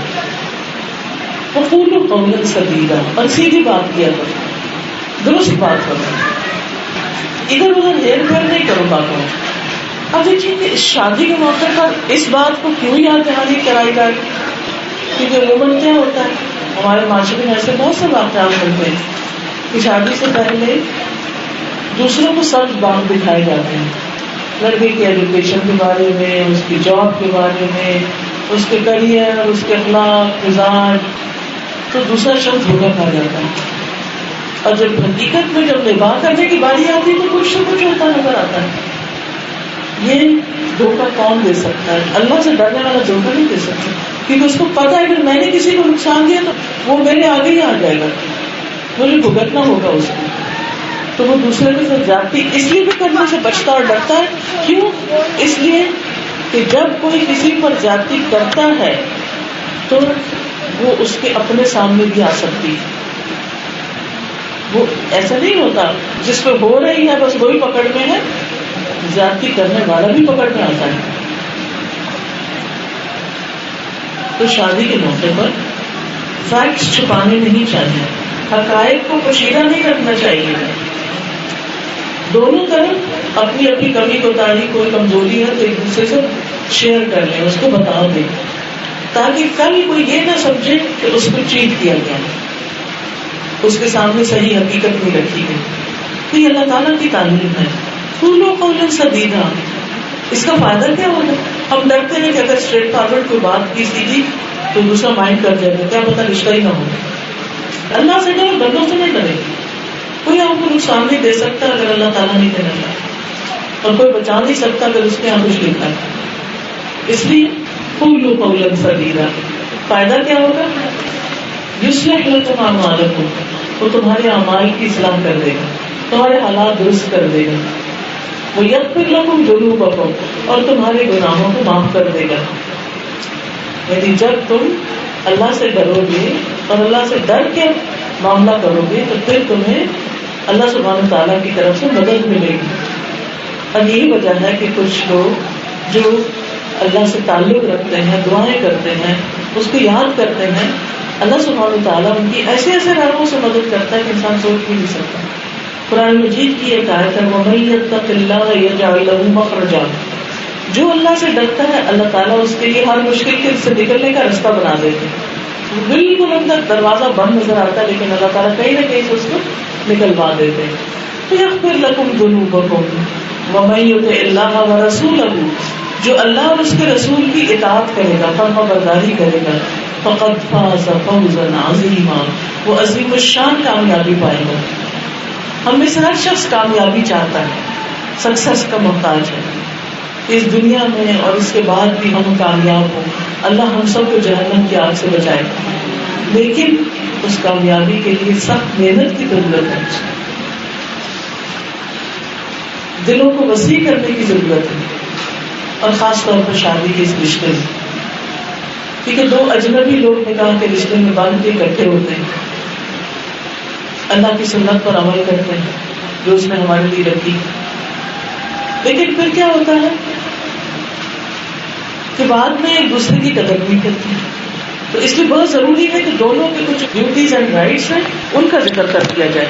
A: وقولوا قولا سدیدا، اور سیدھی بات کیا کرو، درست بات کرو، ادھر ادھر ہیر پھیر نہیں کرو باتوں. اب دیکھیے کہ شادی کے موقع پر اس بات کو کیوں یاد دہانی کرائی جائے، کیونکہ عموماً کیا ہوتا ہے ہمارے معاشرے میں ایسے بہت سے واقعات ہوتے ہیں کہ شادی سے پہلے دوسروں کو سب بانگ دکھائے جاتے ہیں، لڑکے کے ایجوکیشن کے بارے میں، اس کی جاب کے بارے میں، اس کے کریئر، اس کے اخلاق مزاج، تو دوسرا شخص دھوکہ کھا جاتا ہے. اور جب حقیقت میں جب نباہ کرنے کی باری آتی ہے تو کچھ نہ کچھ ہوتا نظر آتا ہے. یہ دھوکہ کون دے سکتا ہے؟ اللہ سے ڈرنے والا دھوکہ نہیں دے سکتا، کیونکہ اس کو پتا ہے کہ میں نے کسی کو نقصان دیا تو وہ میرے آگے ہی آ جائے گا، مجھے بھگتنا ہوگا اس کو. تو وہ دوسرے کے ساتھ زیادتی اس لیے بھی کرنے سے بچتا اور ڈرتا ہے. کیوں؟ اس لیے کہ جب کوئی کسی پر زیادتی کرتا ہے تو وہ اس کے اپنے سامنے بھی آ سکتی. وہ ایسا نہیں ہوتا جس پہ ہو رہی ہے بس وہی پکڑ میں ہے، زیادتی کرنے والا بھی پکڑ میں آتا ہے. تو شادی کے موقع پر فیکٹس چھپانے نہیں چاہیے، حقائق کو پوشیدہ نہیں رکھنا چاہیے. دونوں طرف اپنی اپنی کمی کوتاہی کوئی کمزوری ہے تو ایک دوسرے سے شیئر کر لیں، اس کو بتا دیں، تاکہ کل کوئی یہ نہ سمجھے کہ اس کو چیٹ کیا گیا، اس کے سامنے صحیح حقیقت نہیں رکھی گئی. تو یہ اللہ تعالیٰ کی تعلیم ہے. قولوا قولا سدیدا. اس کا فائدہ کیا ہوگا؟ ہم ڈرتے ہیں کہ اگر اسٹریٹ فارورڈ کوئی بات کی سیدھی تو دوسرا مائنڈ کر جائے گا، کیا پتہ رشتہ ہی نہ ہو. اللہ سے ڈرو، بندوں سے نہیں ڈرے. کوئی آپ کو نقصان نہیں دے سکتا اگر اللہ تعالیٰ نہیں دینا چاہتا، اور کوئی بچا نہیں سکتا اگر اس کے یہاں کچھ لکھا ہے. اس لیے قولوا قولا سدیدا. فائدہ کیا ہوگا؟ یصلح لکم اعمالکم، وہ تمہارے اعمال کی اصلاح کر دے گا، تمہارے حالات درست کر دے گا. وَيَغْفِرْ لَكُمْ ذُنُوبَكُمْ، اور تمہارے گناہوں کو معاف کر دے گا. یعنی جب تم اللہ سے ڈرو گے اور اللہ سے ڈر کے معاملہ کرو گے تو پھر تمہیں اللہ سبحانہ تعالیٰ کی طرف سے مدد ملے گی. اور یہی وجہ ہے کہ کچھ لوگ جو اللہ سے تعلق رکھتے ہیں، دعائیں کرتے ہیں، اس کو یاد کرتے ہیں، اللہ سبحانہ تعالیٰ ان کی ایسے ایسے راہوں سے مدد کرتا ہے کہ انسان سوچ بھی نہیں سکتا. قرآن مجید کی ایک آیت ہے وَمَن يَتَّقِ اللَّهَ يَجْعَلْ لَهُ مَخْرَجًا، جو اللہ سے ڈرتا ہے اللہ تعالیٰ اس کے لیے ہر مشکل کے سے نکلنے کا راستہ بنا دیتے ہیں. بالکل اندر دروازہ بند نظر آتا ہے لیکن اللہ تعالیٰ کہیں نہ کہیں سے اس کو نکلوا دیتے ہیں. فَيَغْفِرْ لَكُمْ ذُنُوبَكُمْ وَمَن يُطِعِ اللَّهَ وَرَسُولَهُ، جو اللہ اور اس کے رسول کی اطاعت کرے گا، فرما برداری کرے گا، فَقَدْ فَازَ فَوْزًا عَظِيمًا، وہ عظیم الشان کامیابی پائے گا. ہم میں سے ہر شخص کامیابی چاہتا ہے، سکسیس کا محتاج ہے. اس دنیا میں اور اس کے بعد بھی ہم کامیاب ہوں. اللہ ہم سب کو جہنم کی آگ سے بچائے، لیکن اس کامیابی کے لیے سخت محنت کی ضرورت ہے، دلوں کو وسیع کرنے کی ضرورت ہے، اور خاص طور پر شادی کے اس رشتے میں، کیونکہ دو اجنبی لوگ نکاح کے رشتے میں باندھ کے اکٹھے ہوتے ہیں، اللہ کی سنت پر عمل کرتے ہیں جو اس نے ہمارے لیے رکھی. لیکن پھر کیا ہوتا ہے کہ بعد میں ایک دوسرے کی قدر نہیں کرتے. تو اس لیے بہت ضروری ہے کہ دونوں کے کچھ ڈیوٹیز اینڈ رائٹس ہیں، ان کا ذکر کر دیا جائے.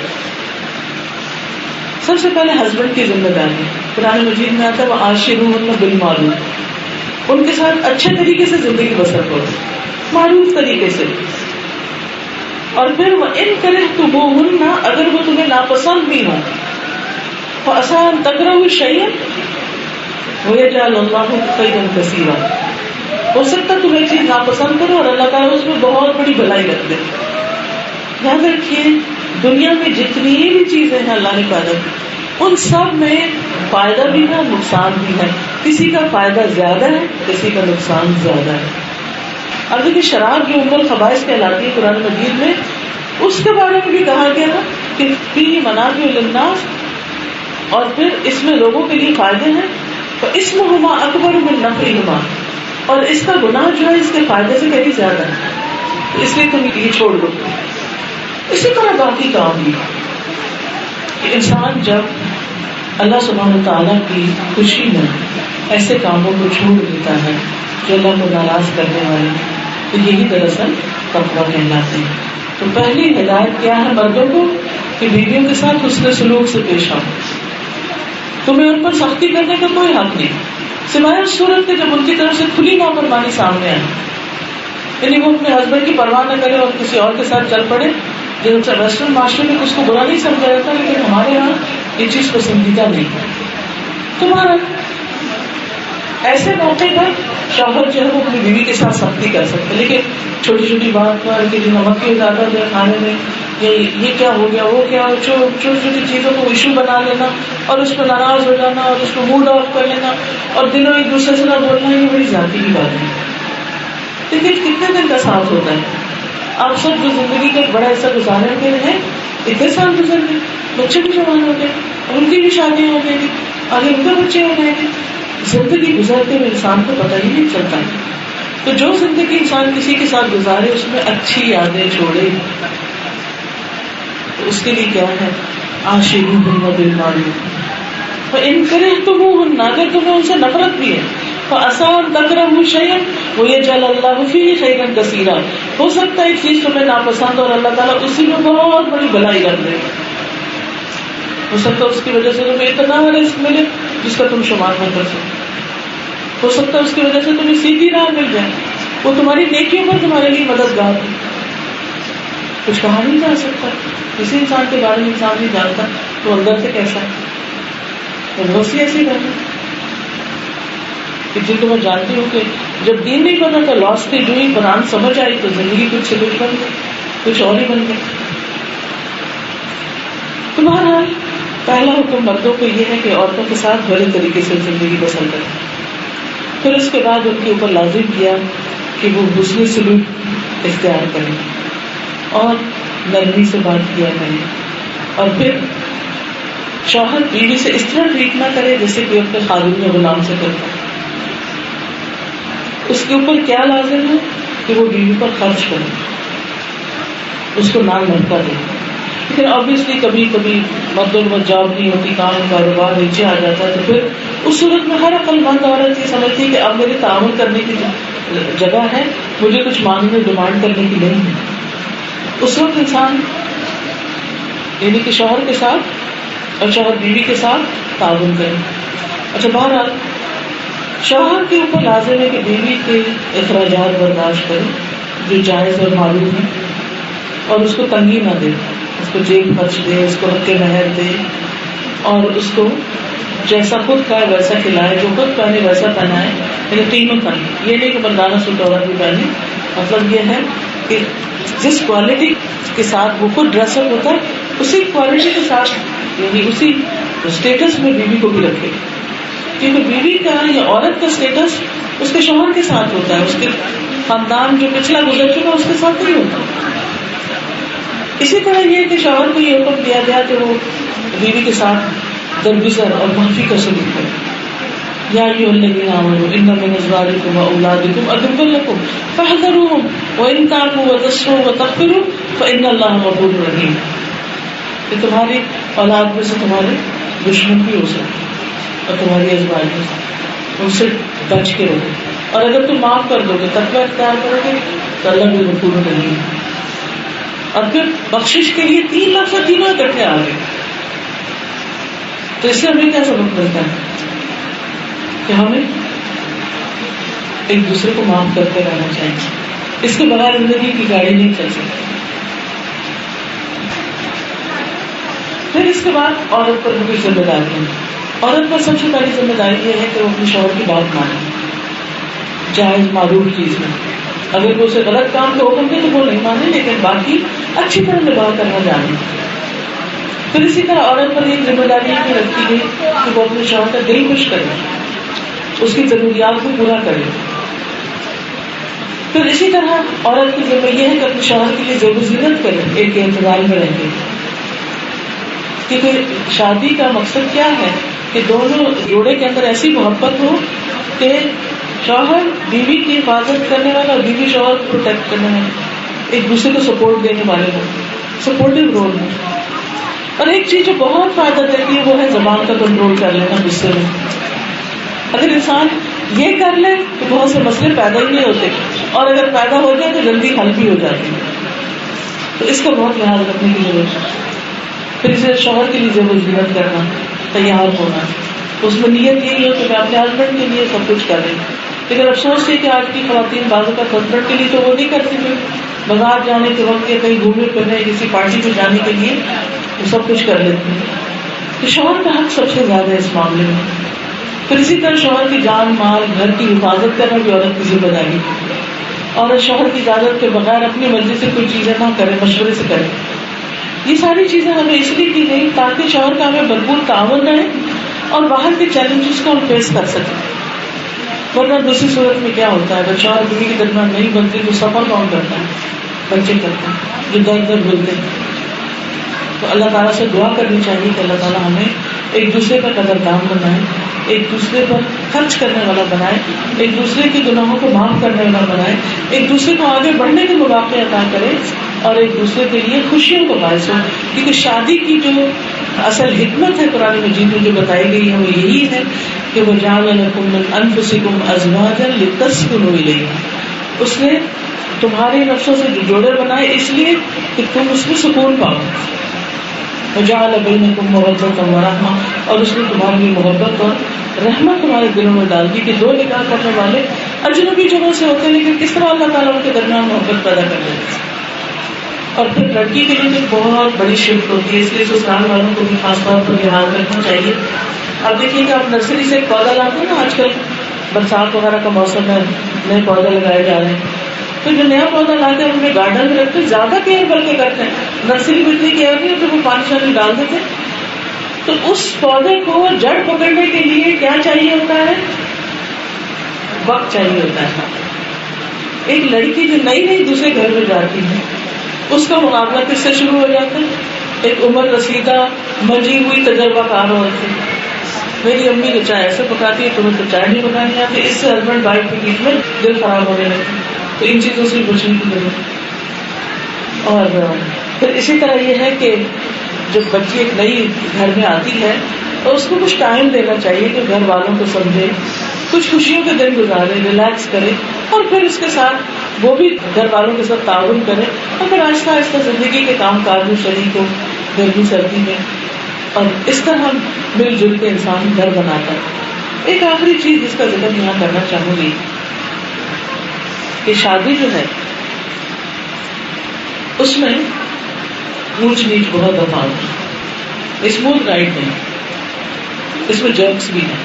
A: سب سے پہلے ہسبینڈ کی ذمہ داری. قرآن مجید میں آتا ہے وَعَاشِرُوهُنَّ بِالْمَعْرُوفِ، ان کے ساتھ اچھے طریقے سے زندگی بسر کرو، معروف طریقے سے. اور پھر وَإِن كَرِهْتُمُوهُنَّ، اگر وہ تمہیں ناپسند بھی ہوں، فَعَسَىٰ أَن تَكْرَهُوا شَيْئًا وَيَجْعَلَ اللَّهُ خَيْرًا كَثِيرًا، ہو سکتا تم ایک چیز ناپسند کرو اور اللہ تعالیٰ اس میں بہت بڑی بھلائی رکھ دے. یاد رکھیے دنیا میں جتنی بھی چیزیں ہیں اللہ نے پیدا کی، ان سب میں فائدہ بھی ہے نقصان بھی ہے. کسی کا فائدہ زیادہ ہے، کسی کا نقصان زیادہ ہے. اب دیکھیے شراب جو ام الخبائث کہلاتی ہے قرآن مجید میں، اس کے بارے میں بھی کہا گیا کہ فیہ منافع للناس، اور پھر اس میں لوگوں کے لیے فائدے ہیں. فاسمہما اکبر من نفعہما، اور اس کا گناہ جو ہے اس کے فائدے سے کہیں زیادہ ہے، اس لیے تم یہ چھوڑ دو. اسی طرح باقی کام بھی کہ انسان جب اللہ سبحانہ تعالیٰ کی خوشی میں ایسے کاموں کو چھوڑ دیتا ہے جو اللہ کو ناراض کرنے والے ہیں، تو یہی دراصل تقویٰ کہلاتے ہیں. تو پہلی ہدایت کیا ہے مردوں کو کہ بیویوں کے ساتھ حسن سلوک سے پیش آؤ. تمہیں ان پر سختی کرنے کا کوئی حق نہیں، سوائے اس صورت کے جب ان کی طرف سے کھلی نافرمانی سامنے آئے، یعنی وہ اپنے ہسبینڈ کی پرواہ نہ کرے اور کسی اور کے ساتھ چل پڑے. جیسے ویسٹرن معاشرے میں اس کو برا نہیں سمجھا جاتا، لیکن ہمارے یہاں یہ چیز پسندیدہ نہیں ہے. تمہارا ایسے موقع پر شوہر جو ہے وہ اپنی بیوی کے ساتھ سختی کر سکتے، لیکن چھوٹی چھوٹی بات پر کہ نمک کی زیادہ جو ہے کھانے میں، یہ کیا ہو گیا وہ کیا، چھوٹی چھوٹی چیزوں کو ایشو بنا لینا اور اس پہ ناراض ہو جانا اور اس کو موڈ آف کر لینا اور دنوں ایک دوسرے سے نہ بولنا، یہ بڑی ذاتی کی بات ہے. لیکن کتنے دن کا ساتھ ہوتا ہے؟ آپ سب جو زندگی کا ایک بڑا حصہ گزارے ہوئے ہیں، اتنے سال گزر گئے، بچے بھی جوان ہو گئے، ان کی بھی شادیاں ہو گئی، آگے ان کے بچے ہو گئے. زندگی گزرتے ہوئے انسان کو پتہ ہی نہیں چلتا. تو جو زندگی انسان کسی کے ساتھ گزارے اس میں اچھی یادیں چھوڑے، تو اس کے لیے کیا ہے عاشروہن بالمعروف. فإن کرہتموہن، اگر تمہیں ان سے نفرت بھی ہے، فعسیٰ ان تکرہوا شیئا ویجعل اللہ فیہ خیرا کثیرا، ہو سکتا ہے ایک چیز تمہیں ناپسند اور اللہ تعالیٰ اسی میں بہت بڑی بھلائی رکھ دے. ہو سکتا ہے اس کی وجہ سے تمہیں اتنا رزق ملے جس کا تم شمار نہ کر سکتے. ہو سکتا ہے اس کی وجہ سے تمہیں سیدھی راہ مل جائے، وہ تمہاری نیکیوں پر تمہارے لیے مددگار ہے. کچھ کہا نہیں جا سکتا، کسی انسان کے بارے میں انسان نہیں جانتا تو اندر سے کیسا ہے. بہت سی ایسی بات ہے کہ جن کو میں جانتی ہوں کہ جب دین نہیں بنا تو لاس تھی جو ہی قرآن سمجھ آئی تو زندگی کچھ سے کچھ بن گئی، کچھ اور ہی بن گئی. تمہارا پہلا حکم مردوں کو یہ ہے کہ عورتوں کے ساتھ بڑے طریقے سے زندگی بسر کریں. پھر اس کے بعد ان کے اوپر لازم کیا کہ وہ حسن سلوک اختیار کریں اور نرمی سے بات کیا کریں. اور پھر شوہر بیوی سے اس طرح ٹریٹ نہ کرے جیسے کہ اپنے خادم یا غلام سے کرتا. اس کے اوپر کیا لازم ہے کہ وہ بیوی پر خرچ کرے، اس کو نام لڑکا دے. لیکن obviously کبھی کبھی مردوں میں جاب نہیں ہوتی، کام کاروبار نیچے آ جاتا ہے، تو پھر اس صورت میں ہر عقل مند عورت یہ سمجھتی کہ اب میرے تعاون کرنے کی جگہ ہے، مجھے کچھ مانگنے ڈیمانڈ کرنے کی نہیں ہے. اس وقت انسان یعنی کہ شوہر کے ساتھ اور شوہر بیوی کے ساتھ تعاون کرے. اچھا بہرحال شوہر کے اوپر لازم ہے کہ بیوی کے اخراجات برداشت کرے جو جائز اور معلوم ہے، اور اس کو تنگی نہ دے، اس کو جیب خرچ دے، اس کو حق مہر دے، اور اس کو جیسا خود کھائے ویسا کھلائے، جو خود پہنے ویسا پہنائے. یعنی تینوں پہنے، یہ نہیں کہ مردانہ سوٹ عورت بھی پہنے. مطلب یہ ہے کہ جس کوالٹی کے ساتھ وہ خود ڈریس اپ ہوتا ہے اسی کوالٹی کے ساتھ، یعنی اسی اسٹیٹس میں بیوی کو بھی رکھے. کیونکہ بیوی کا یا عورت کا اسٹیٹس اس کے شوہر کے ساتھ ہوتا ہے، اس کے خاندان جو پچھلا گزر چکا اس کے ساتھ نہیں ہوتا. اسی طرح یہ کہ شوہر کو یہ حکم دیا گیا کہ وہ بیوی کے ساتھ درگزر اور معافی کا سلوک کرے. یا ایھا الذین آمنوا ان من ازواجکم واولادکم عدوا لکم فاحذروہم وان تعفوا وتصفحوا وتغفروا فان اللہ غفور رحیم. کہ تمہاری اولاد میں سے تمہارے دشمن بھی ہو سکتے اور تمہاری ازواج میں سے، ان سے بچ کے رہو. اور اگر تم معاف کر دو گے، تقوی اختیار کرو گے تو اللہ بھی غفور رحیم. اور پھر بخشش کے لیے 3 لفظ تینوں اکٹھے آ گئے. تو اس سے ہمیں کیا سبق ملتا ہے کہ ہمیں ایک دوسرے کو معاف کرتے رہنا چاہیے. اس کے بغیر زندگی کی گاڑی نہیں چل سکتی. پھر اس کے بعد عورت پر بھی ذمہ داری ہے. عورت پر سب سے پہلی ذمہ داری یہ ہے کہ وہ اپنے شوہر کی بات مانے، جائز معروف چیز میں. اگر وہ اسے غلط کام کا حکم دے تو وہ نہیں مانے، لیکن باقی اچھی طرح نباہ کرنا جانے. پھر اسی طرح عورت پر ایک ذمہ داری یہ رکھی گئی کہ وہ اپنے شوہر کا دل خوش کرے، اس کی ضروریات کو پورا کرے. پھر اسی طرح عورت کی ذمہ یہ ہے کہ اپنے شوہر کے لیے زیب و زینت کرے، ایک انتظار میں رہیں گے. کیونکہ شادی کا مقصد کیا ہے کہ دونوں جوڑے کے اندر ایسی محبت ہو کہ شوہر بیوی کی حفاظت کرنے والا اور بیوی شوہر کو پروٹیکٹ کرنے والا، ایک دوسرے کو سپورٹ دینے والے ہوں، سپورٹو رول میں. اور ایک چیز جو بہت فائدہ دیتی ہے وہ ہے زبان کا کنٹرول کر لینا غصے میں. اگر انسان یہ کر لے تو بہت سے مسئلے پیدا ہی نہیں ہوتے، اور اگر پیدا ہو جائے تو جلدی حل بھی ہو جاتے ہیں. تو اس کا بہت لحاظ رکھنے کی ضرورت ہے. پھر اسے شوہر کے لیے زیب و زینت کرنا، تیار ہونا، اس میں نیت یہی ہو کہ میں اپنے ہسبینڈ کے لیے سب کچھ کر رہی ہوں. لیکن افسوس ہے کہ آج کی خواتین بازو کا ہسبینڈ کے لیے تو وہ نہیں کرتی تھی. بازار جانے کے وقت یا کہیں گھومنے پھرنے کسی پارٹی پہ جانے کے لیے وہ سب کچھ کر لیتی ہیں. تو شوہر کا حق سب سے زیادہ ہے اس معاملے میں. پھر اسی طرح شوہر کی جان مال گھر کی حفاظت کرنا بھی عورت کی ذمہ داری ہے. عورت شوہر کی اجازت کے بغیر اپنی مرضی سے کوئی چیزیں نہ کرے، مشورے سے کرے. یہ ساری چیزیں ہمیں اس لیے کی گئی تاکہ شوہر کا ہمیں بھرپور تعاون رہے اور باہر کے چیلنجز کو ہم فیس کر سکیں. ورنہ دوسری صورت میں کیا ہوتا ہے، جب شوہر بیوی کے درمیان نہیں بنتی تو سفر کون کرتا ہے؟ بچے کرتے ہیں جو در در بولتے ہیں. تو اللہ تعالیٰ سے دعا کرنی چاہیے کہ اللہ تعالیٰ ہمیں ایک دوسرے کا قدردان بنائے، ایک دوسرے پر خرچ کرنے والا بنائے، ایک دوسرے کے گناہوں کو معاف کرنے والا بنائے، ایک دوسرے کو آگے بڑھنے کے مواقع عطا کرے اور ایک دوسرے کے لیے خوشیوں کو باعث ہو. کیونکہ شادی کی جو اصل حکمت ہے قرآن مجید میں جو بتائی گئی ہے وہ یہی ہے کہ وَجَعَلَ لَكُم مِّنْ أَنفُسِكُمْ أَزْوَاجًا لِتَسْكُنُوا إِلَيْهَا. اس نے تمہارے نفسوں سے جو جوڑے بنائے اس لیے کہ تم اس میں سکون پاؤ. وَجَعَلَ بَيْنَكُم مَّوَدَّةً وَرَحْمَةً، اور اس نے تمہارے لیے محبت اور رحمت تمہارے دلوں میں ڈال دی کہ دو نکاح کرنے والے اجنبی جگہوں سے ہوتے ہیں، لیکن کس طرح اللہ تعالیٰ ان کے درمیان محبت پیدا کر دیتے ہیں. اور پھر لڑکی کے لیے تو بہت بڑی شفٹ ہوتی ہے، اس لیے سسرال والوں کو بھی خاص طور پر لحاظ رکھنا چاہیے. اب دیکھیے کہ آپ نرسری سے ایک پودا لاتے ہیں نا، آج کل برسات وغیرہ کا موسم ہے، نئے پودے لگائے جا رہے ہیں. تو جو نیا پودا لاتے ہیں ان میں گارڈن میں رکھتے ہیں، زیادہ کیئر بلکہ کرتے ہیں. نرسری میں اتنی کیئر نہیں ہوتی، وہ پانی شانی ڈال دیتے ہیں. تو اس پودے کو جڑ پکڑنے کے لیے کیا چاہیے ہوتا ہے؟ وقت چاہیے ہوتا ہے. ایک لڑکی جو نئی نئی دوسرے گھر میں جاتی ہے اس کا مقابلہ کس سے شروع ہو جاتا ہے؟ ایک عمر رسیدہ منجی ہوئی تجربہ کار عورت سے. میری امی تو چائے ایسے پکاتی ہے، تمہیں تو چائے نہیں پکانی آتی. اس سے ہسبینڈ وائف کے بیچ میں دل خراب ہونے لگتی. تو ان چیزوں سے بچنے کی ضرورت. اور پھر اسی طرح یہ ہے کہ جب بچی ایک نئی گھر میں آتی ہے تو اس کو کچھ ٹائم دینا چاہیے کہ گھر والوں کو سمجھے، کچھ خوشیوں کے دن گزارے، ریلیکس کرے، اور پھر اس کے ساتھ وہ بھی گھر والوں کے ساتھ تعاون کرے، اور پھر آہستہ آہستہ زندگی کے کام کاج میں شریک ہو گرمی سردی میں. اور اس طرح مل جل کے انسان گھر بناتا ہے. ایک آخری چیز جس کا ذکر یہاں کرنا چاہوں گی کہ شادی جو ہے اس میں اونچ نیچ بہت دفعہ ہوتی ہے. اسموتھ رائڈ نہیں، اس میں جرکس بھی ہیں،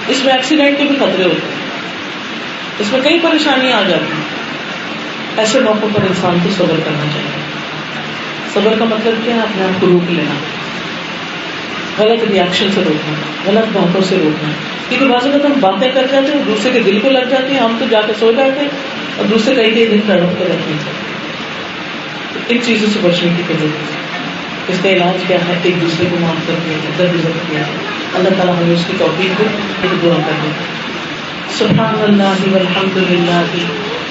A: اس میں ایکسیڈنٹ کے بھی خطرے ہوتے ہیں، اس میں کئی پریشانیاں آ جاتی ہیں. ایسے موقعوں پر انسان کو صبر کرنا چاہیے. صبر کا مطلب کیا ہے؟ اپنے آپ کو روک لینا، غلط ریئیکشن سے روکنا، غلط باتوں سے روکنا. کیونکہ بعض اوقات ہم باتیں کر جاتے ہیں، دوسرے کے دل کو لگ جاتے ہیں، ہم تو جا کے سو جاتے ہیں اور دوسرے کئی دن تڑپ کے رکھتے ہیں. ان چیزوں سے بچنے کی ضرورت ہے. اس کا علاج کیا ہے؟ ایک دوسرے کو معاف کر دیا جائے، درگزر کیا ہے. اللہ تعالیٰ ہمیں اس کی توفیق دے. ایک دعا کر دیں. سبحان اللہ والحمد للہ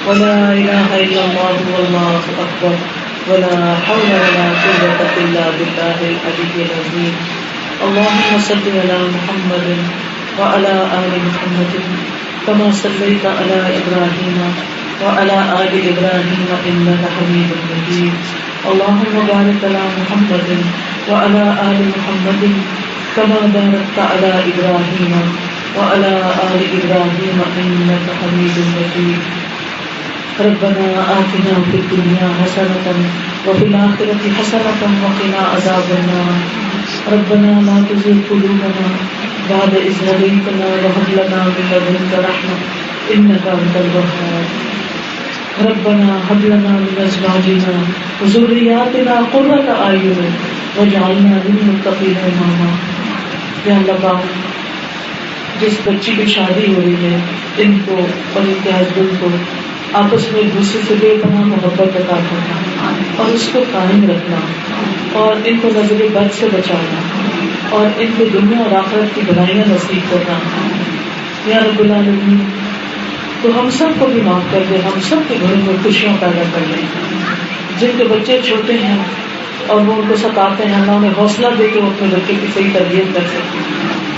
A: ولا الہ الا اللہ واللہ اکبر ولا حول ولا قوة الا باللہ العلی العظیم. اللهم صل علی محمد وعلى آل محمد كما صليت على إبراهيم وعلى آل إبراهيم إنك حميد مجيد اللهم بارك على محمد وعلى آل محمد كما باركت على إبراهيم وعلى آل إبراهيم إنك حميد مجيد ربنا آتنا في الدنيا حسنة وفي الآخرة حسنة وقنا عذاب النار ربنا لا تزغ قلوبنا بعد إذ هديتنا وهب لنا من لدنك رحمة إنك أنت الوهاب ربنا هب لنا من أزواجنا وذرياتنا قرة أعين واجعلنا للمتقين إماما. یا اللہ پاک جس بچی کی شادی ہو رہی ہے ان کو اور ان کے ہسبینڈ کو آپس میں ایک دوسرے سے بے پناہ محبت عطا کرنا اور اس کو قائم رکھنا اور ان کو نظر بد سے بچانا اور ان کو دنیا اور آخرت کی بھلائیاں نصیب کرنا. یا رب العالمین تو ہم سب کو بھی معاف کر دے, ہم سب کے گھروں میں خوشیاں پیدا کر دیں. جن کے بچے چھوٹے ہیں اور وہ ان کو ستاتے ہیں اللہ انہیں حوصلہ دے کے وہ اپنے بچے کی صحیح تربیت کر سکتے.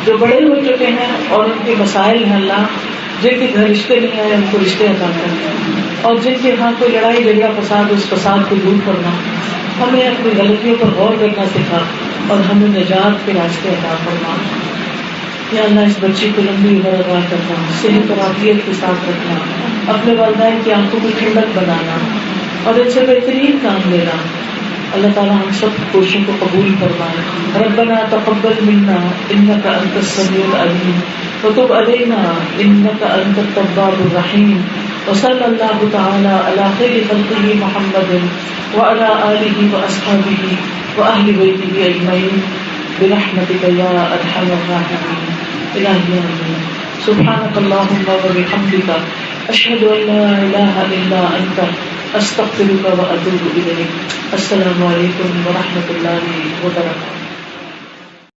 A: جو بڑے ہو چکے ہیں اور ان کے مسائل ہیں اللہ جن کے گھر رشتے نہیں آئے ان کو رشتے عطا کرنا اور جن کے ہاں کوئی لڑائی جھگڑا فساد اس فساد کو دور کرنا. ہمیں اپنی غلطیوں پر غور کرنا سکھا اور ہمیں نجات کے راستے عطا کرنا. یا اللہ اس بچی کو لمبی عمر عطا کرنا, صحت اور عافیت کے ساتھ رکھنا, اپنے والدین کی آنکھوں کو ٹھنڈک بنانا اور ان سے بہترین کام لینا. اللہ تعالیٰ ہم سب کوششوں کو قبول فرمائے. ربنا تقبل منا انك انت السميع العليم وتب علينا انك انت التواب الرحيم وصلى الله تعالى على خير خلقه محمد وعلى آله وأصحابه وأهل بيته أجمعين برحمتك يا أرحم الراحمين. إلهي آمين. سبحانك اللهم وبحمدك أشهد أن لا إله إلا أنت أستغفرك وأتوب إليك. السلام علیکم ورحمۃ اللہ وبرکاتہ.